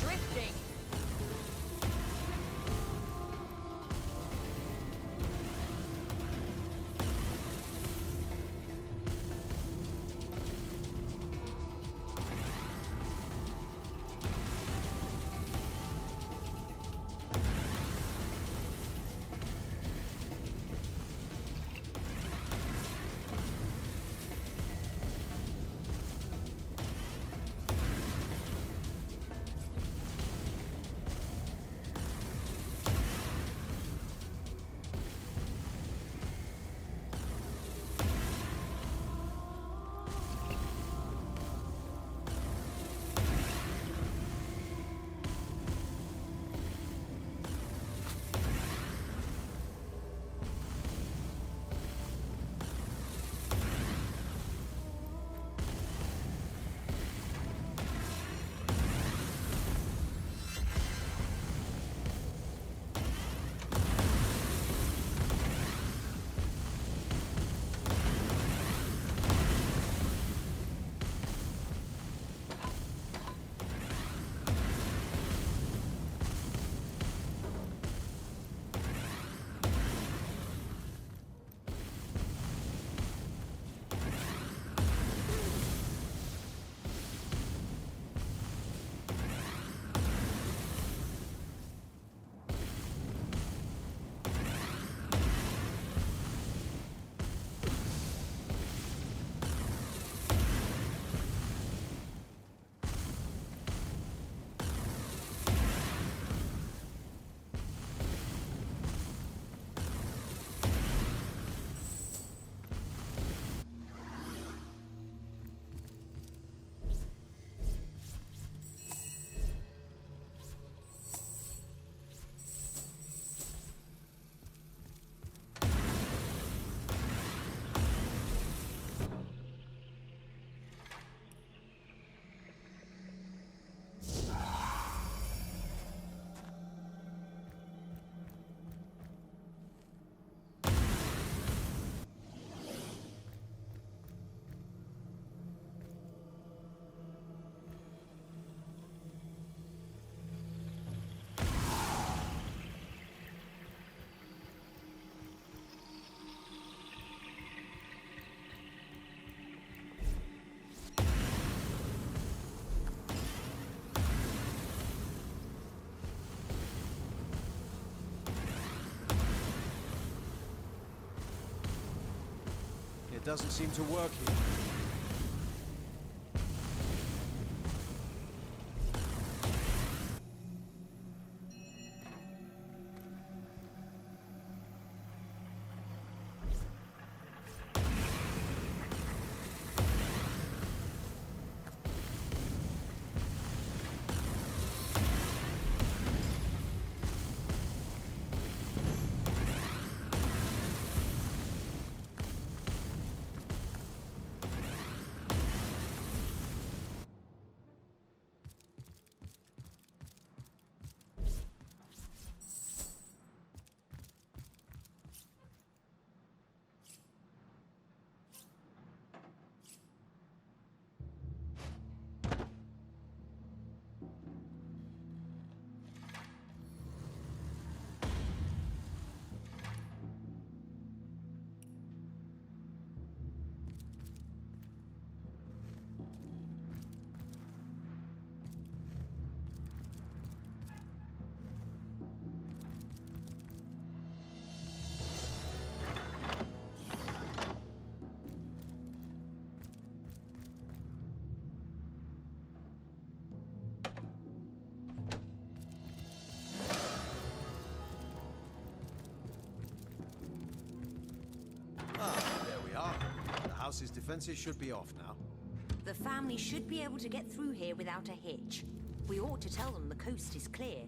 drifting. It doesn't seem to work here. Ah, there we are. The house's defenses should be off now. The family should be able to get through here without a hitch. We ought to tell them the coast is clear.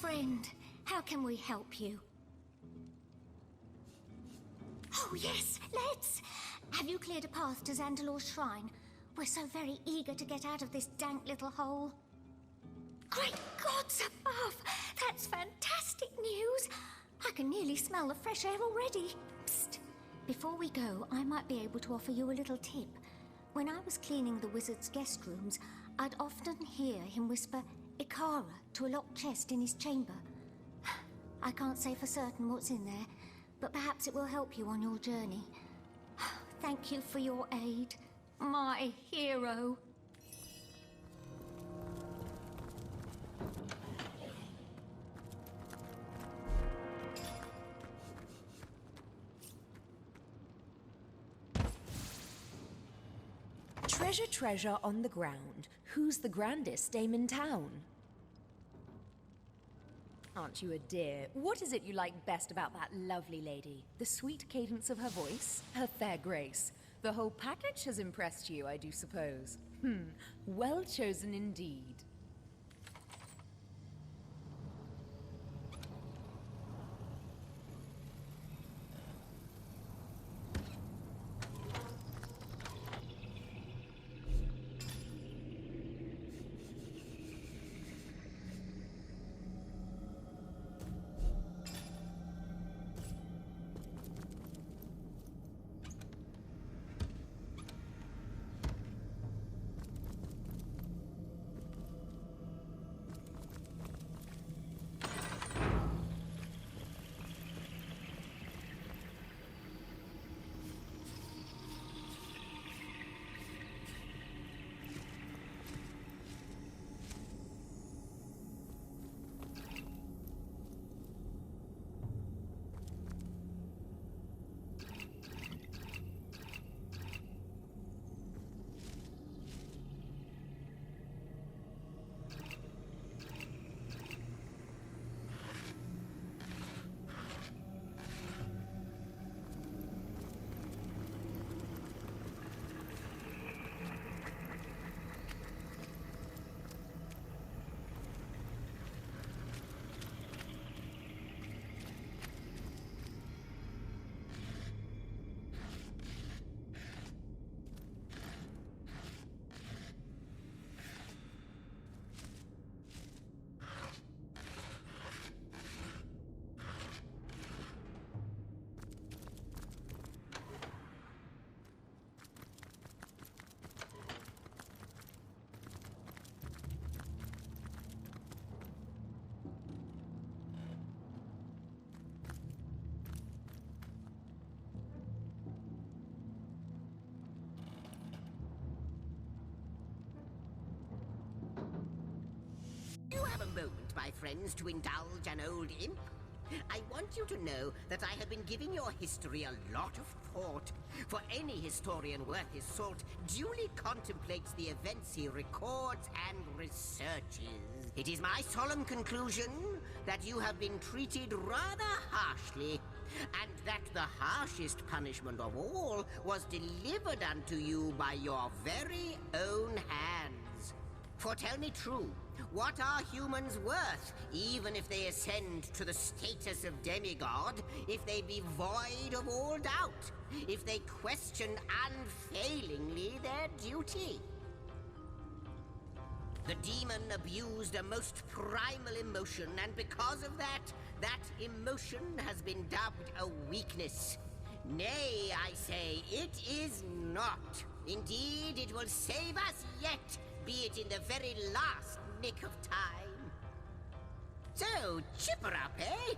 friend. How can we help you? Oh, yes, let's! Have you cleared a path to Xandalor's shrine? We're so very eager to get out of this dank little hole. Great gods above! That's fantastic news! I can nearly smell the fresh air already. Psst! Before we go, I might be able to offer you a little tip. When I was cleaning the wizard's guest rooms, I'd often hear him whisper Ikara to a locked chest in his chamber. I can't say for certain what's in there, but perhaps it will help you on your journey. Thank you for your aid, my hero. Treasure, treasure on the ground. Who's the grandest dame in town? Aren't you a dear? What is it you like best about that lovely lady? The sweet cadence of her voice? Her fair grace? The whole package has impressed you, I do suppose. Well chosen indeed. You have a moment, my friends, to indulge an old imp? I want you to know that I have been giving your history a lot of thought. For any historian worth his salt duly contemplates the events he records and researches. It is my solemn conclusion that you have been treated rather harshly, and that the harshest punishment of all was delivered unto you by your very own hands. For tell me true, what are humans worth, even if they ascend to the status of demigod, if they be void of all doubt, if they question unfailingly their duty? The demon abused a most primal emotion, and because of that, that emotion has been dubbed a weakness. Nay, I say, it is not. Indeed, it will save us yet, be it in the very last nick of time. So, chipper up, eh?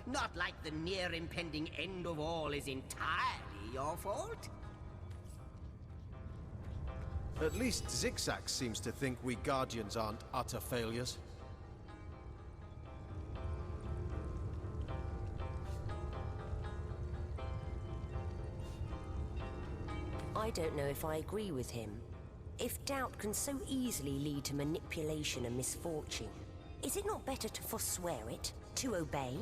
Not like the near impending end of all is entirely your fault. At least Zigzag seems to think we Guardians aren't utter failures. I don't know if I agree with him. If doubt can so easily lead to manipulation and misfortune, is it not better to forswear it, to obey?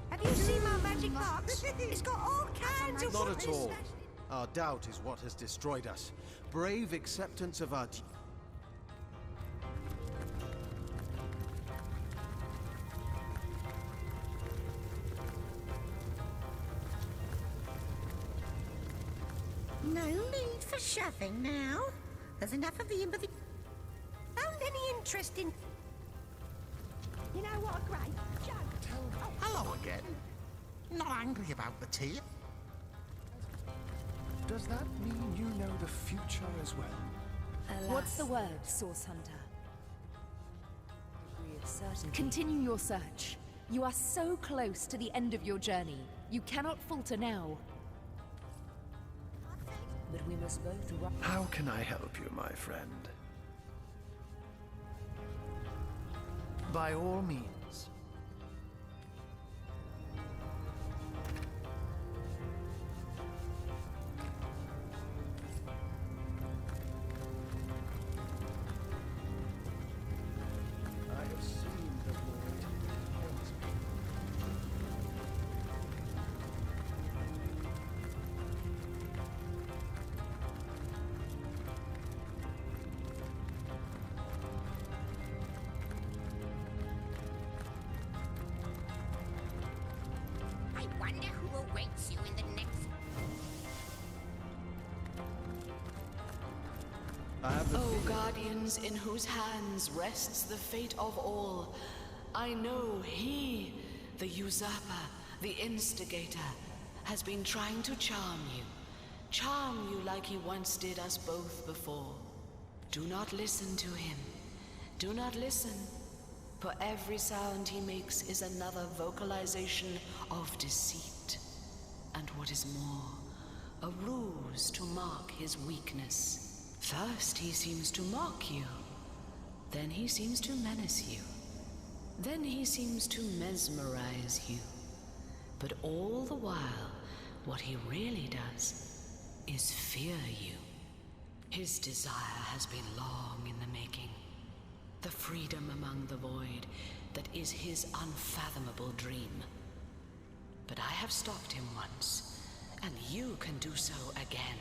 Have you seen my magic box? It's got all kinds of Not at weapons. all. Our doubt is what has destroyed us. Brave acceptance of our... No need for shoving now. There's enough of the empathy. Found any interest in... You know what a great joke. Oh, hello again. Not angry about the tea. Does that mean you know the future as well? What's the word, Source Hunter? Degree of certainty. Continue your search. You are so close to the end of your journey. You cannot falter now. But we must both run. How can I help you, my friend? By all means. I have seen the void. I wonder who awaits you in the next... I have the O guardians in whose hands rests the fate of all, I know he, the usurper, the instigator, has been trying to charm you. Charm you like he once did us both before. Do not listen to him. Do not listen. For every sound he makes is another vocalization of deceit. And what is more, a ruse to mark his weakness. First he seems to mock you. Then he seems to menace you. Then he seems to mesmerize you. But all the while, what he really does is fear you. His desire has been long in the making. The freedom among the void that is his unfathomable dream. But I have stopped him once, and you can do so again.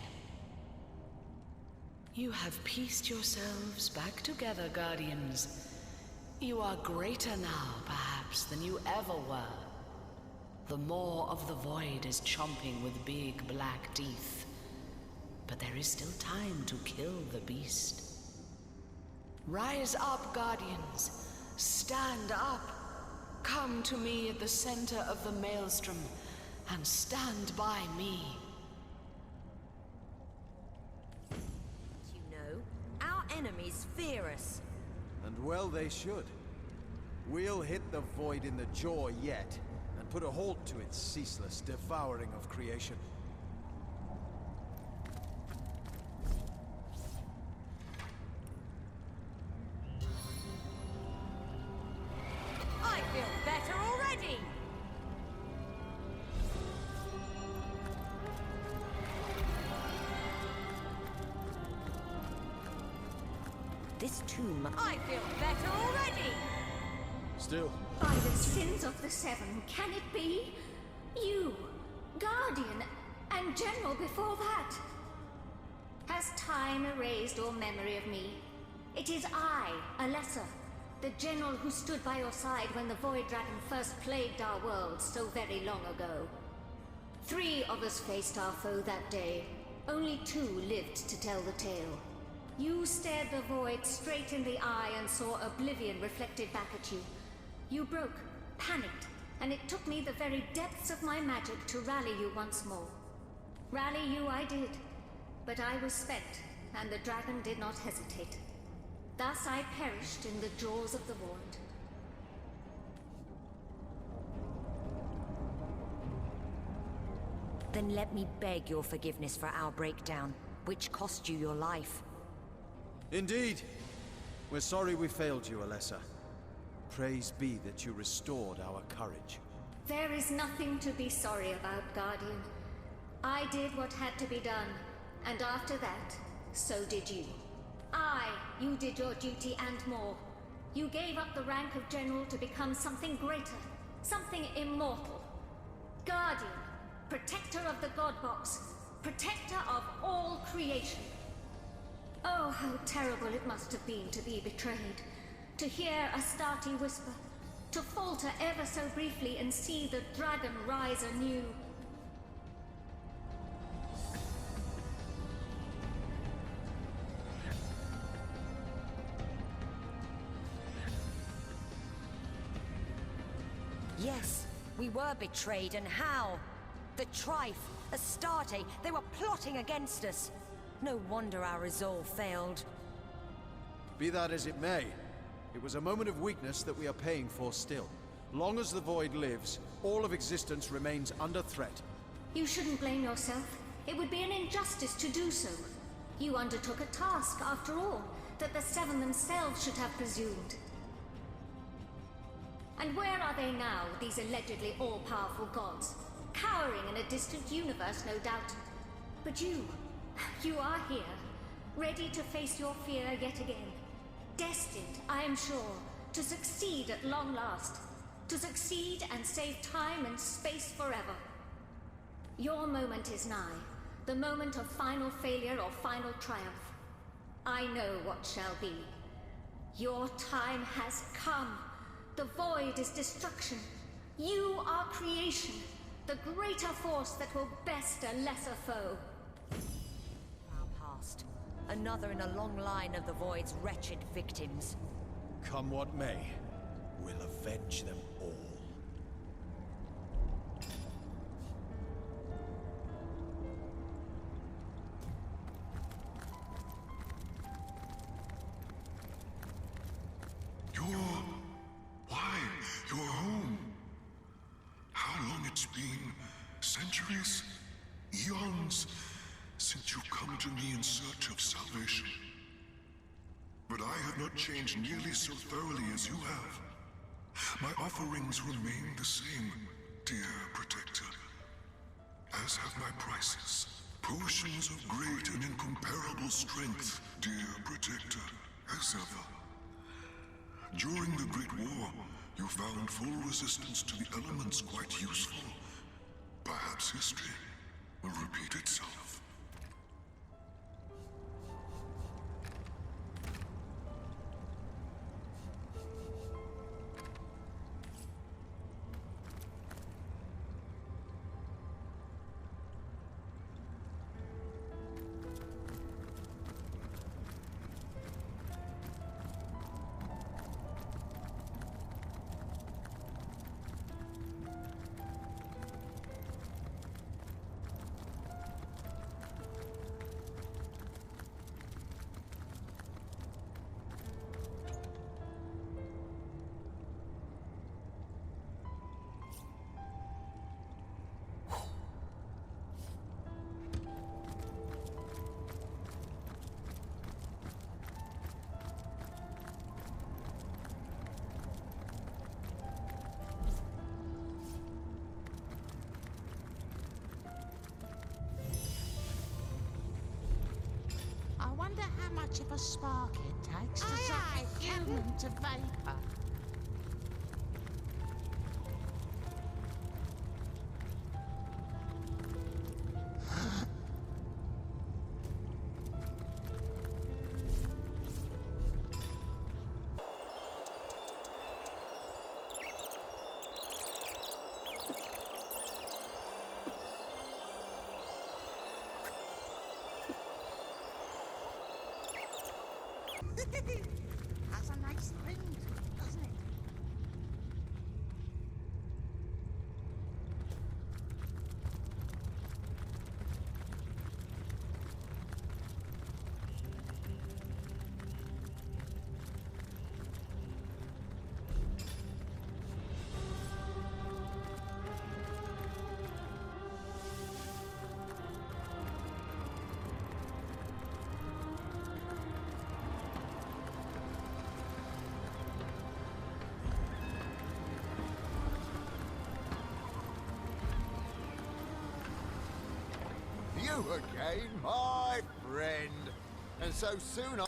You have pieced yourselves back together, Guardians. You are greater now, perhaps, than you ever were. The maw of the void is chomping with big black teeth. But there is still time to kill the beast. Rise up, Guardians. Stand up. Come to me at the center of the maelstrom and stand by me. You know, our enemies fear us. And well they should. We'll hit the void in the jaw yet, and put a halt to its ceaseless devouring of creation. I feel better already! This tomb... I feel better already! Still, By the sins of the Seven, can it be? You, Guardian, and General before that. Has time erased all memory of me? It is I, Alessa, the General who stood by your side when the Void Dragon first plagued our world so very long ago. 3 of us faced our foe that day. Only 2 lived to tell the tale. You stared the Void straight in the eye and saw oblivion reflected back at you. You broke, panicked, and it took me the very depths of my magic to rally you once more. Rally you I did, but I was spent, and the dragon did not hesitate. Thus I perished in the jaws of the void. Then let me beg your forgiveness for our breakdown, which cost you your life. indeed. We're sorry we failed you, Alessa. Praise be that you restored our courage. There is nothing to be sorry about, Guardian. I did what had to be done, and after that, so did you. You did your duty and more. You gave up the rank of General to become something greater, something immortal. Guardian, protector of the God Box, protector of all creation. Oh, how terrible it must have been to be betrayed. To hear Astarte whisper, to falter ever so briefly and see the dragon rise anew. We were betrayed, and how? The Trife, Astarte, they were plotting against us. No wonder our resolve failed. Be that as it may, it was a moment of weakness that we are paying for still. Long as the Void lives, all of existence remains under threat. You shouldn't blame yourself. It would be an injustice to do so. You undertook a task, after all, that the Seven themselves should have presumed. And where are they now, these allegedly all-powerful gods? Cowering in a distant universe, no doubt. But you are here, ready to face your fear yet again. Destined, I am sure, to succeed at long last. To succeed and save time and space forever. Your moment is nigh. The moment of final failure or final triumph. I know what shall be. Your time has come. The Void is destruction. You are creation. The greater force that will best a lesser foe. Our past. Another in a long line of the Void's wretched victims. Come what may, we'll avenge them all. You're home. How long it's been? Centuries? Eons? Since you come to me in search of salvation. But I have not changed nearly so thoroughly as you have. My offerings remain the same, dear protector. As have my prices. Potions of great and incomparable strength, dear protector, as ever. During the Great War, you found full resistance to the elements quite useful. Perhaps history will repeat itself. I wonder how much of a spark it takes to set a human to vapor. Has a nice ring to it, doesn't it? You again, my friend. And so soon